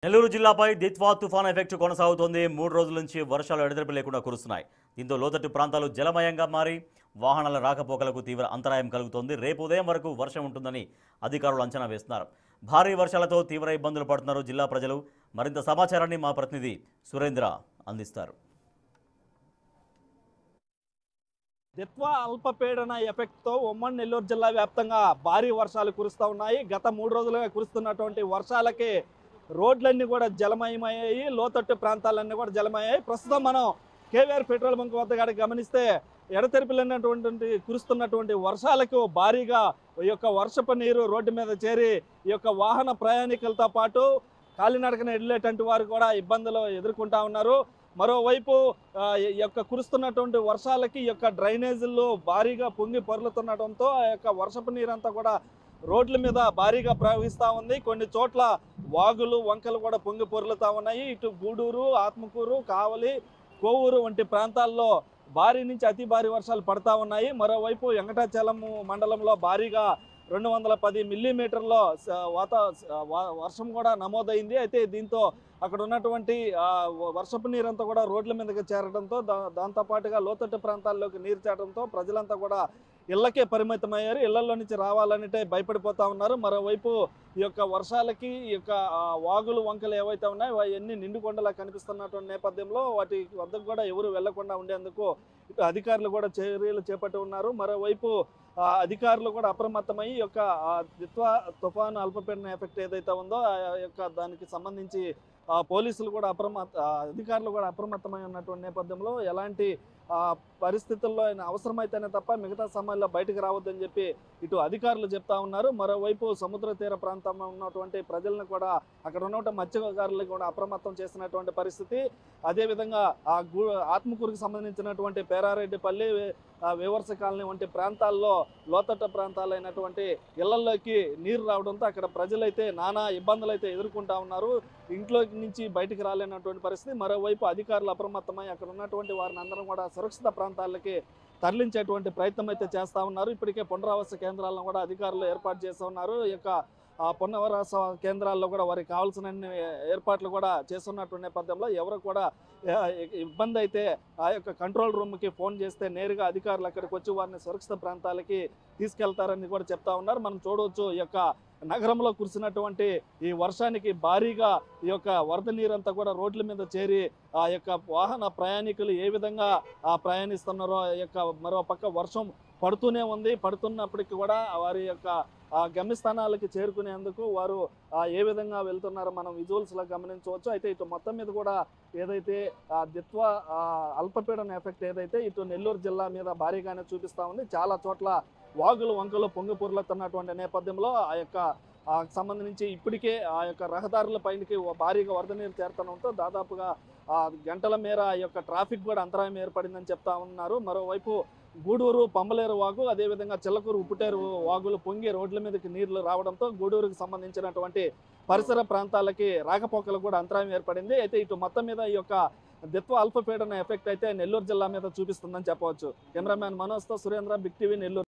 నెల్లూరు జిల్లాపై దిత్వా తుఫాన్ ఎఫెక్ట్ కొనసాగుతోంది. 3 రోజుల నుంచి వర్షాలు ఎడతెరిపి లేకుండా కురుస్తున్నాయి. దీంతో లోతట్టు ప్రాంతాలు జలమయంగా మారి వాహనాల రాకపోకలకు తీవ్ర అంతరాయం కలుగుతోంది. రేపు ఉదయం వరకు వర్షం ఉంటుందని అధికారులు అంచనా వేస్తున్నారు. భారీ వర్షాలతో తీవ్ర ఇబ్బందులు పడుతున్నారు జిల్లా ప్రజలు. మరింత సమాచారాన్ని మా ప్రతినిధి సురేంద్ర అందిస్తారు. దిత్వా అల్పపీడన ఎఫెక్ట్తో ఉమ్మడి నెల్లూరు జిల్లా వ్యాప్తంగా భారీ వర్షాలు కురుస్తూ ఉన్నాయి. గత 3 రోజులుగా కురుస్తున్నటువంటి వర్షాలకి రోడ్లన్నీ కూడా జలమయమయ్యాయి. లోతట్టు ప్రాంతాలన్నీ కూడా జలమయ్యాయి. ప్రస్తుతం మనం కేవీఆర్ పెట్రోల్ బంక్ వద్ద కాడికి గమనిస్తే ఎడతెరిపిలేనటువంటి కురుస్తున్నటువంటి వర్షాలకు భారీగా ఈ యొక్క వర్షపు నీరు రోడ్డు మీద చేరి ఈ యొక్క వాహన ప్రయాణికులతో పాటు కాలినడకన వెళ్ళేటువంటి వారు కూడా ఇబ్బందులు ఎదుర్కొంటా ఉన్నారు. మరోవైపు ఈ యొక్క కురుస్తున్నటువంటి వర్షాలకి ఈ యొక్క డ్రైనేజీల్లో భారీగా పొంగి పొర్లుతుండటంతో ఆ యొక్క వర్షపు నీరంతా కూడా రోడ్ల మీద భారీగా ప్రవహిస్తూ ఉంది. కొన్ని చోట్ల వాగులు వంకలు కూడా పొంగి పొర్లుతూ ఉన్నాయి. ఇటు గూడూరు, ఆత్మకూరు, కావలి, కోవూరు వంటి ప్రాంతాల్లో భారీ నుంచి అతి భారీ వర్షాలు పడతా ఉన్నాయి. మరోవైపు వెంకటాచలం మండలంలో భారీగా 210 మిల్లీమీటర్ల వర్షం కూడా నమోదైంది. అయితే దీంతో అక్కడ ఉన్నటువంటి వర్షపు నీరంతా కూడా రోడ్ల మీదకి చేరడంతో దాంతోపాటుగా లోతట్టు ప్రాంతాల్లోకి నీరు చేరడంతో ప్రజలంతా కూడా ఇళ్లకే పరిమితమయ్యారు. ఇళ్లలో నుంచి రావాలంటే భయపడిపోతా ఉన్నారు. మరోవైపు ఈ యొక్క వర్షాలకి ఈ యొక్క వాగులు వంకలు ఏవైతే ఉన్నాయో అవన్నీ నిండుకొండలా కనిపిస్తున్నటువంటి నేపథ్యంలో వాటి వద్దకు కూడా ఎవరు వెళ్లకుండా ఉండేందుకు ఇటు అధికారులు కూడా చర్యలు చేపట్టి ఉన్నారు. మరోవైపు అధికారులు కూడా అప్రమత్తమై ఈ యొక్క దిత్వా తుఫాను అల్పపీడన ఎఫెక్ట్ ఏదైతే ఉందో ఆ యొక్క దానికి సంబంధించి పోలీసులు కూడా అధికారులు కూడా అప్రమత్తమై ఉన్నటువంటి నేపథ్యంలో ఎలాంటి పరిస్థితుల్లో అవసరమైతేనే తప్ప మిగతా సమయాల్లో బయటకు రావద్దని చెప్పి ఇటు అధికారులు చెప్తా ఉన్నారు. మరోవైపు సముద్ర తీర ప్రాంతంలో ఉన్నటువంటి ప్రజలను కూడా అక్కడ ఉన్నటువంటి మత్స్యకారులను కూడా అప్రమత్తం చేసినటువంటి పరిస్థితి. అదేవిధంగా ఆత్మకూరుకు సంబంధించినటువంటి పేరారెడ్డిపల్లి, వేవర్స కాలనీ వంటి ప్రాంతాల్లో లోతట్టు ప్రాంతాలైనటువంటి ఇళ్లలోకి నీరు రావడంతో అక్కడ ప్రజలైతే నానా ఇబ్బందులు అయితే ఎదుర్కొంటా ఉన్నారు. ఇంట్లో నుంచి బయటికి రాలేనటువంటి పరిస్థితి. మరోవైపు అధికారులు అప్రమత్తమై అక్కడ ఉన్నటువంటి వారిని అందరం కూడా సురక్షిత ప్రాంతాలకి తరలించేటువంటి ప్రయత్నం అయితే చేస్తూ ఉన్నారు. ఇప్పటికే పునరావాస కేంద్రాలను కూడా అధికారులు ఏర్పాటు చేస్తూ ఉన్నారు. ఈ యొక్క పునరావాస కేంద్రాల్లో కూడా వారికి కావాల్సిన ఏర్పాట్లు కూడా చేస్తున్నటువంటి నేపథ్యంలో ఎవరు కూడా ఇబ్బంది అయితే ఆ యొక్క కంట్రోల్ రూమ్కి ఫోన్ చేస్తే నేరుగా అధికారులు అక్కడికి వచ్చి వారిని సురక్షిత ప్రాంతాలకి తీసుకెళ్తారని కూడా చెప్తా ఉన్నారు. మనం చూడవచ్చు ఈ యొక్క నగరంలో కురిసినటువంటి ఈ వర్షానికి భారీగా ఈ యొక్క వరద నీరంతా కూడా రోడ్ల మీద చేరి ఆ యొక్క వాహన ప్రయాణికులు ఏ విధంగా ప్రయాణిస్తున్నారో ఆ యొక్క మరో పక్క వర్షం పడుతూనే ఉంది. పడుతున్నప్పటికీ కూడా వారి యొక్క గమ్యస్థానాలకి చేరుకునేందుకు వారు ఏ విధంగా వెళ్తున్నారో మనం విజువల్స్లో గమనించవచ్చు. అయితే ఇటు మొత్తం మీద కూడా ఏదైతే దిత్వా అల్పపీడన ఎఫెక్ట్ ఏదైతే ఇటు నెల్లూరు జిల్లా మీద భారీగానే చూపిస్తూ ఉంది. చాలా చోట్ల వాగులు వంకలు పొంగి పొర్లుతున్నటువంటి నేపథ్యంలో ఆ యొక్క సంబంధించి ఇప్పటికే ఆ యొక్క రహదారుల పైనకి భారీగా వరద నీరు చేరుతుండడంతో దాదాపుగా గంటల మేర ఆ యొక్క ట్రాఫిక్ కూడా అంతరాయం ఏర్పడిందని చెప్తా ఉన్నారు. మరోవైపు గూడూరు పంబలేరు వాగు, అదేవిధంగా చిల్లకూరు ఉప్పుటేరు వాగులు పొంగి రోడ్ల మీదకి నీళ్లు రావడంతో గూడూరుకు సంబంధించినటువంటి పరిసర ప్రాంతాలకి రాకపోకలు కూడా అంతరాయం ఏర్పడింది. అయితే ఇటు మొత్తం మీద ఈ యొక్క దిత్వా అల్పపీడన ఎఫెక్ట్ అయితే నెల్లూరు జిల్లా మీద చూపిస్తుందని చెప్పవచ్చు. కెమెరామ్యాన్ మనోజ్తో సురేంద్ర, బిగ్ టీవీ, నెల్లూరు.